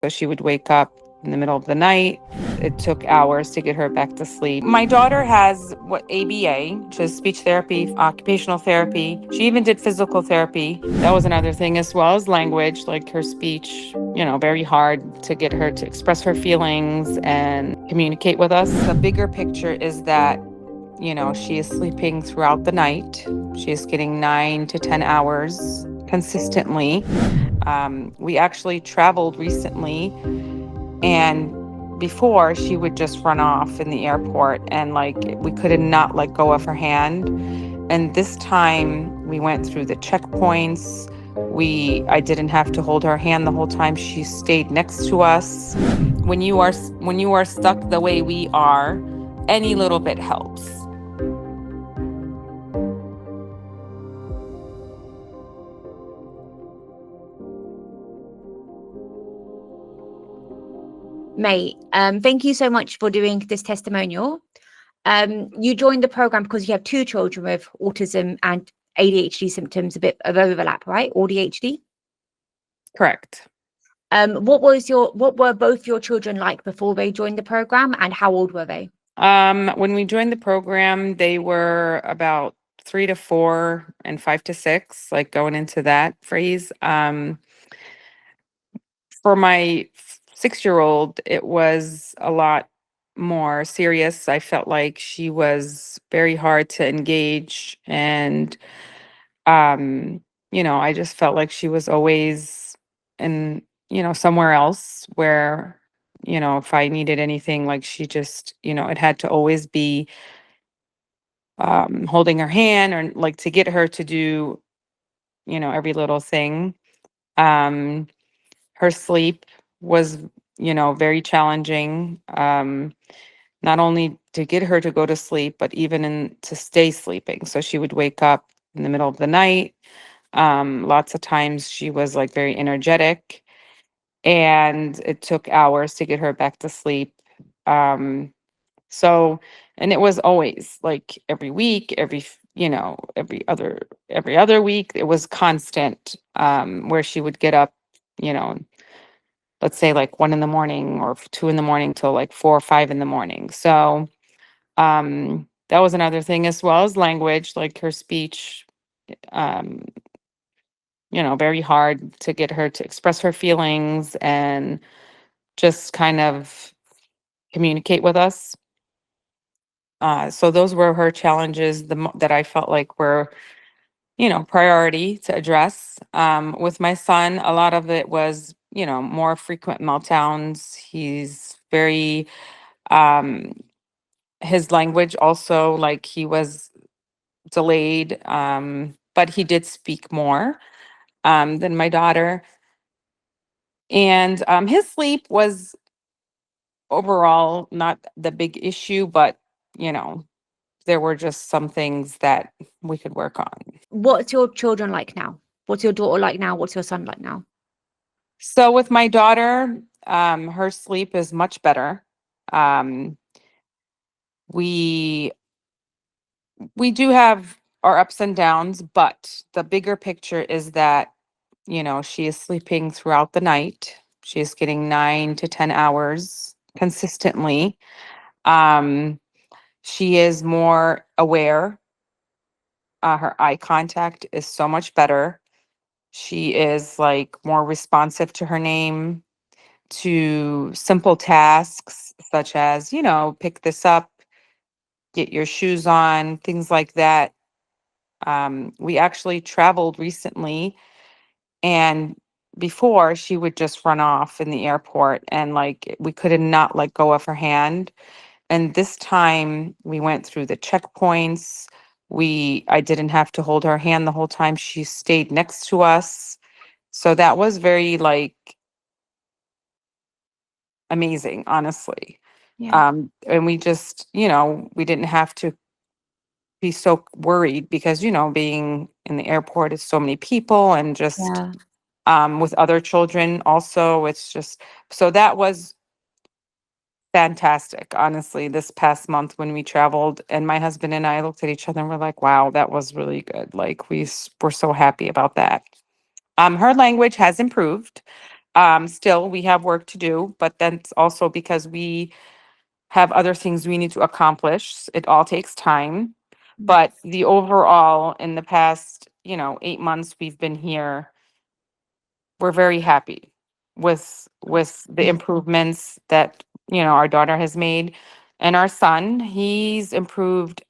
So she would wake up in the middle of the night. It took hours to get her back to sleep. My daughter has what ABA, which is speech therapy, occupational therapy. She even did physical therapy. That was another thing, as well as language, like her speech, very hard to get her to express her feelings and communicate with us. The bigger picture is that, she is sleeping throughout the night. She is getting 9 to 10 hours consistently. We actually traveled recently, and before she would just run off in the airport, and like we could not let go of her hand. And this time we went through the checkpoints. I didn't have to hold her hand the whole time. She stayed next to us. When you are stuck the way we are, any little bit helps. Mate, thank you so much for doing this testimonial. You joined the program because you have two children with autism and ADHD symptoms, a bit of overlap, right? Or ADHD. Correct. What were both your children like before they joined the program, and how old were they? When we joined the program, they were about 3 to 4 and 5 to 6, like going into that phrase. For my 6-year-old, it was a lot more serious. I felt like she was very hard to engage, and I just felt like she was always in, somewhere else where, if I needed anything, like she just, it had to always be holding her hand, or like to get her to do, every little thing. Um, Her sleep was, very challenging. Not only to get her to go to sleep, but even to stay sleeping. So she would wake up in the middle of the night. Lots of times she was like very energetic, and it took hours to get her back to sleep. Um, so, and it was always like every week, every other week, it was constant, where she would get up, you know, let's say like 1 in the morning or 2 in the morning till like 4 or 5 in the morning. So, that was another thing, as well as language, like her speech, um, very hard to get her to express her feelings and just kind of communicate with us. So those were her challenges that I felt like were, priority to address. With my son, a lot of it was, more frequent meltdowns. He's very, um, his language also, like he was delayed, but he did speak more than my daughter. And his sleep was overall not the big issue, but, you know, there were just some things that we could work on. What's your children like now? What's your daughter like now? What's your son like now? So with my daughter, her sleep is much better. Um, we we do have our ups and downs, but the bigger picture is that, she is sleeping throughout the night. She is getting 9 to 10 hours consistently. Um, she is more aware. Her eye contact is so much better. She is like more responsive to her name, to simple tasks such as, pick this up, get your shoes on, things like that. We actually traveled recently, and before she would just run off in the airport, and like we could not let go of her hand. And this time we went through the checkpoints. I didn't have to hold her hand the whole time. She stayed next to us. So that was very like amazing, honestly. Yeah. And we just, we didn't have to be so worried because, being in the airport is so many people, and just Yeah. with other children also, it's just, so that was fantastic, honestly, this past month when we traveled, and my husband and I looked at each other and we're like, wow, that was really good. Like were so happy about that. Her language has improved. Still, we have work to do, but that's also because we have other things we need to accomplish. It all takes time. But the overall, in the past, 8 months we've been here, we're very happy with the improvements that our daughter has made. And our son, he's improved.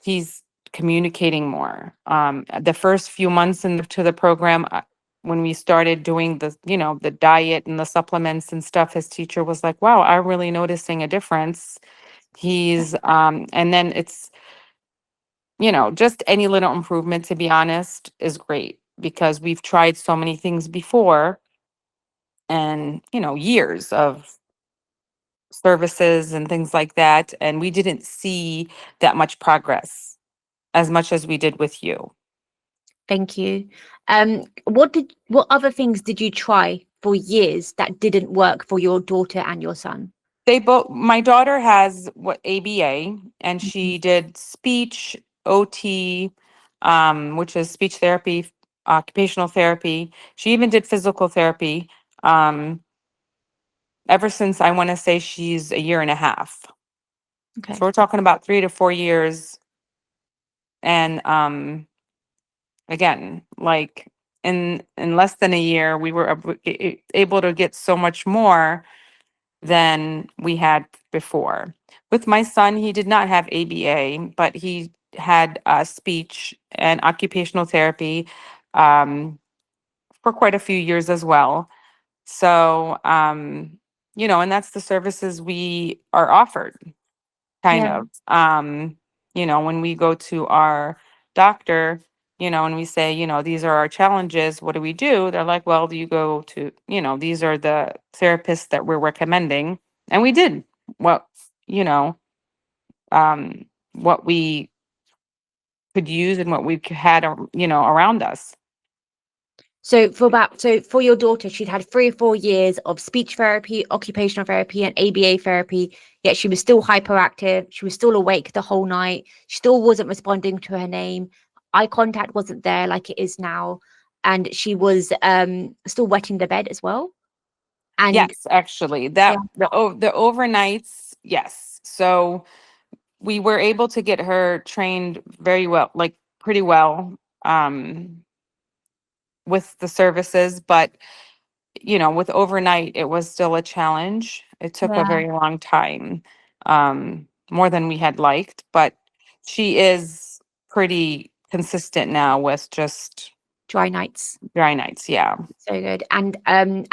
He's communicating more. The first few months into the program, when we started doing the diet and the supplements and stuff, his teacher was like, wow, I'm really noticing a difference. He's and then it's just any little improvement, to be honest, is great, because we've tried so many things before, and years of services and things like that, and we didn't see that much progress as much as we did with you. Thank you. What other things did you try for years that didn't work for your daughter and your son? My daughter has what ABA, and Mhm. she did speech, OT, which is speech therapy, occupational therapy. She even did physical therapy, um, ever since, I want to say, she's a year and a half. So Okay. we're talking about 3 to 4 years. And again, like, in less than a year, we were able to get so much more than we had before. With my son, he did not have ABA, but he had speech and occupational therapy, um, for quite a few years as well. So, and that's the services we are offered, kind Yeah. of. When we go to our doctor, and we say, these are our challenges, what do we do? They're like, well, do you go to, these are the therapists that we're recommending. And we did what, you know, what we could use and what we had, around us. So for your daughter, she'd had 3 or 4 years of speech therapy, occupational therapy, and ABA therapy, yet she was still hyperactive. She was still awake the whole night. She still wasn't responding to her name. Eye contact wasn't there like it is now. And she was still wetting the bed as well. And Yes, actually, yeah, the overnights, yes. So we were able to get her trained very well, like pretty well, with the services, but with overnight, it was still a challenge. It took a yeah, very long time, more than we had liked, but she is pretty consistent now with just dry nights. dry nights. Yeah. So good. And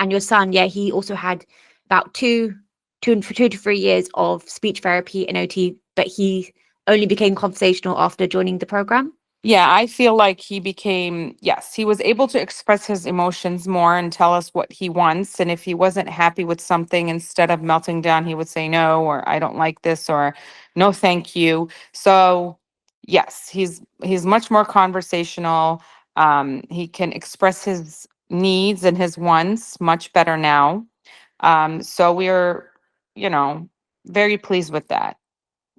your son, yeah, he also had about for 2 to 3 years of speech therapy and OT, but he only became conversational after joining the program. Yeah, I feel like yes, he was able to express his emotions more and tell us what he wants. And if he wasn't happy with something, instead of melting down, he would say no, or I don't like this, or no, thank you. So yes, he's much more conversational. He can express his needs and his wants much better now. So we're, you know, very pleased with that.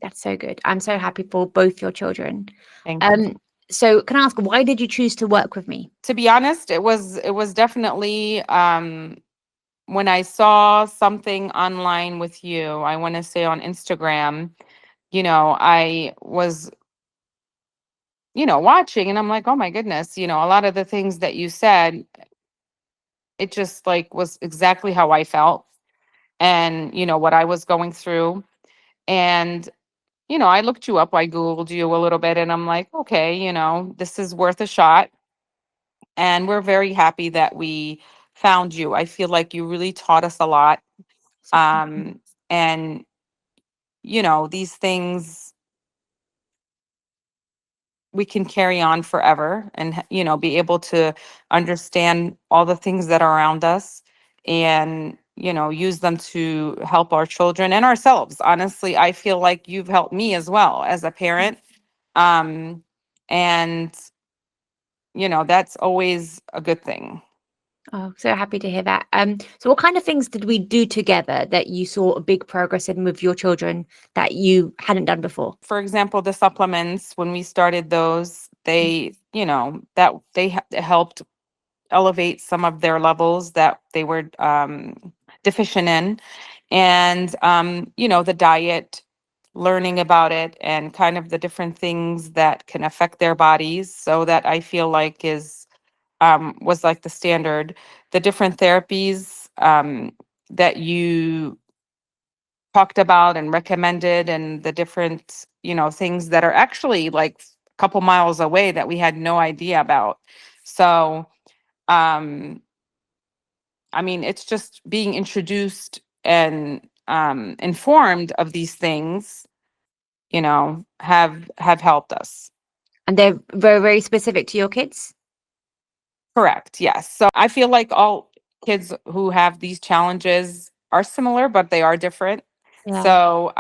That's so good. I'm so happy for both your children. Thank you. Um, so can I ask, why did you choose to work with me? To be honest, it was definitely, when I saw something online with you, I want to say on Instagram, I was, watching, and I'm like, oh my goodness, a lot of the things that you said, it just like was exactly how I felt, and what I was going through. And I looked you up, I Googled you a little bit, and I'm like, okay, this is worth a shot. And we're very happy that we found you. I feel like you really taught us a lot. And these things we can carry on forever, and be able to understand all the things that are around us, and use them to help our children and ourselves. Honestly, I feel like you've helped me as well as a parent. um and that's always a good thing. Oh, so happy to hear that. So what kind of things did we do together that you saw a big progress in with your children that you hadn't done before? For example, the supplements, when we started those, they, that they helped elevate some of their levels that they were deficient in. And, the diet, learning about it, and kind of the different things that can affect their bodies. So that I feel like was like the standard. The different therapies that you talked about and recommended, and the different, things that are actually like a couple miles away that we had no idea about. So, um, I mean, it's just being introduced and informed of these things, have helped us. And they're very, very specific to your kids? Correct. Yes. So I feel like all kids who have these challenges are similar, but they are different. Yeah. So,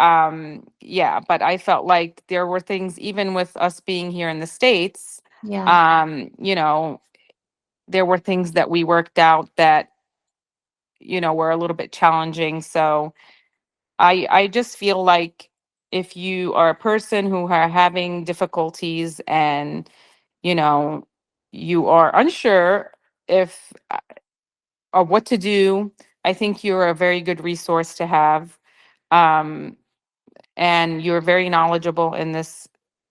yeah, but I felt like there were things, even with us being here in the States, Yeah. um, you know, there were things that we worked out that, were a little bit challenging. So I just feel like if you are a person who are having difficulties, and, you know, you are unsure if or what to do, I think you're a very good resource to have. Um, and you're very knowledgeable in this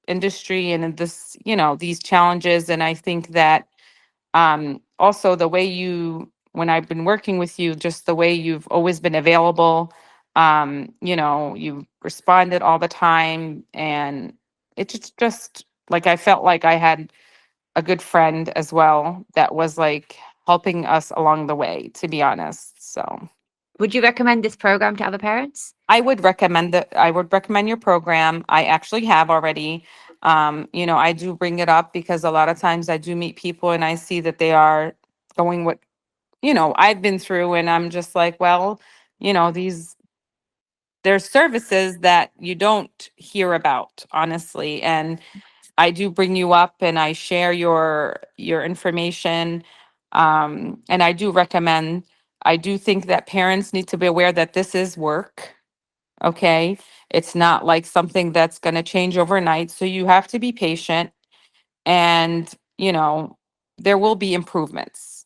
industry and in this, these challenges. And I think that also the way when I've been working with you, just the way you've always been available, you responded all the time. And it's just like I felt like I had a good friend as well that was like helping us along the way, to be honest. So Would you recommend this program to other parents? I would recommend your program. I actually have already. I do bring it up because a lot of times I do meet people and I see that they are going what, I've been through, and I'm just like, well, there's services that you don't hear about, honestly. And I do bring you up and I share your information. And I do recommend, I do think that parents need to be aware that this is work. Okay. It's not like something that's going to change overnight. So you have to be patient, and, there will be improvements.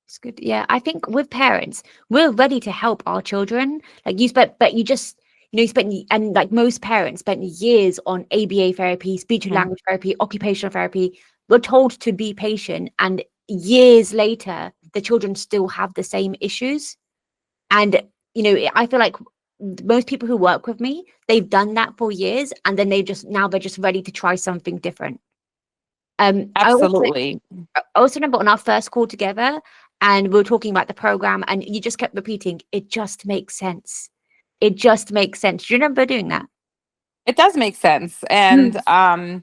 It's good. Yeah, I think with parents, we're ready to help our children. Like you spent, but you just, you spent, and like most parents spent years on ABA therapy, speech and Mhm. language therapy, occupational therapy. We're told to be patient, and years later, the children still have the same issues. And, I feel like most people who work with me, they've done that for years, and then now they're just ready to try something different. I also Absolutely. I also remember on our first call together, and we were talking about the program, and you just kept repeating, "It just makes sense. It just makes sense." Do you remember doing that? It does make sense. And, Mm.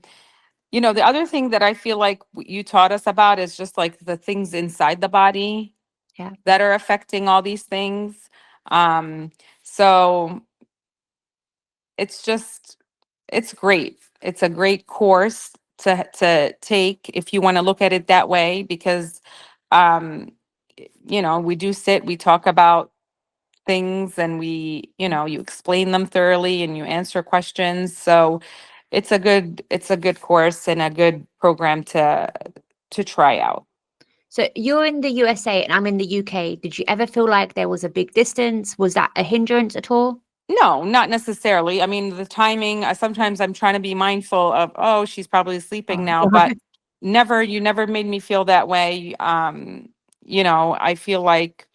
the other thing that I feel like you taught us about is just like the things inside the body Yeah. that are affecting all these things. So it's just, it's great. It's a great course to take if you want to look at it that way, because, um, we do sit, we talk about things, and you explain them thoroughly and you answer questions. So it's a good course and a good program to try out. So you're in the USA and I'm in the UK. Did you ever feel like there was a big distance? Was that a hindrance at all? No, not necessarily. I mean, the timing, sometimes I'm trying to be mindful of, oh, she's probably sleeping Oh. now, but you never made me feel that way. I feel like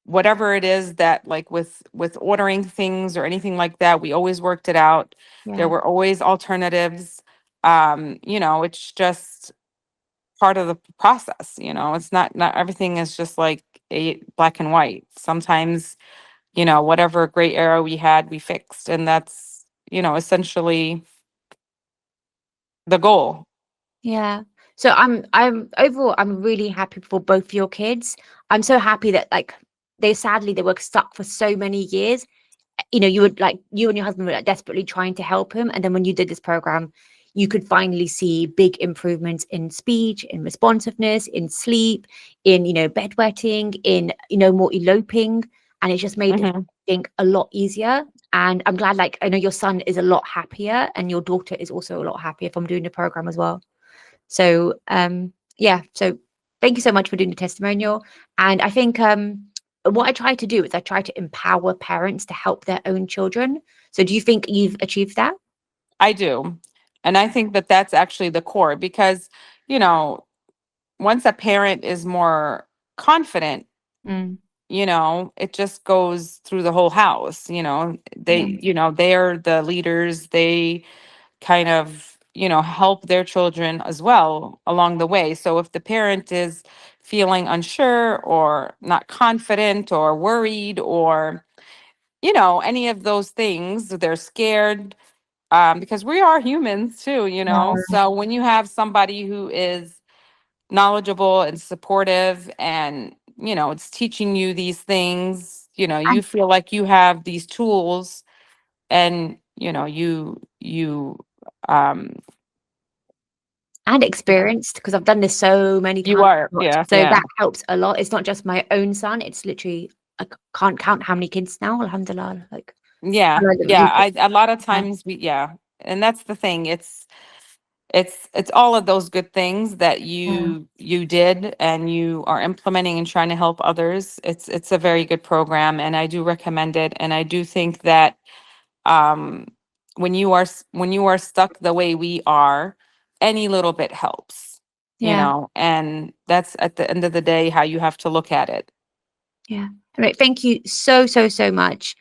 whatever it is that, like, with ordering things or anything like that, we always worked it out. There Yeah. were always alternatives. It's just part of the process. It's not everything is just like a black and white. Sometimes, whatever gray area we had, we fixed. And that's, essentially the goal. Yeah. So I'm overall I'm really happy for both your kids. I'm so happy that like they were stuck for so many years. You would like you and your husband were like, desperately trying to help him, and then when you did this program, you could finally see big improvements in speech, in responsiveness, in sleep, in bedwetting, in more eloping, and it just made Mhm. everything a lot easier. And I'm glad, like I know your son is a lot happier, and your daughter is also a lot happier from doing the program as well. So yeah, so thank you so much for doing the testimonial. And I think what I try to do is I try to empower parents to help their own children. So do you think you've achieved that? I do. And I think that that's actually the core because, you know, once a parent is more confident, Mm, it just goes through the whole house. yeah. They're the leaders. They kind of, help their children as well along the way. So if the parent is feeling unsure or not confident or worried or, any of those things, they're scared, because we are humans too, Yeah. so when you have somebody who is knowledgeable and supportive and it's teaching you these things, you feel like you have these tools, and um And experienced, because I've done this so many you times. are, yeah, So yeah, that helps a lot. It's not just my own son. It's literally can't count how many kids now. Alhamdulillah. Like, yeah, I know that yeah. we've got- A lot of times yeah, and that's the thing. It's all of those good things that yeah, you did and you are implementing and trying to help others. It's a very good program, and I do recommend it. And I do think that, um when you are stuck the way we are, any little bit helps, yeah, and that's at the end of the day how you have to look at it. yeah. All right. Thank you so, so, so much.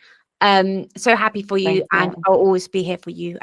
So happy for you, Thank and you. I'll always be here for you.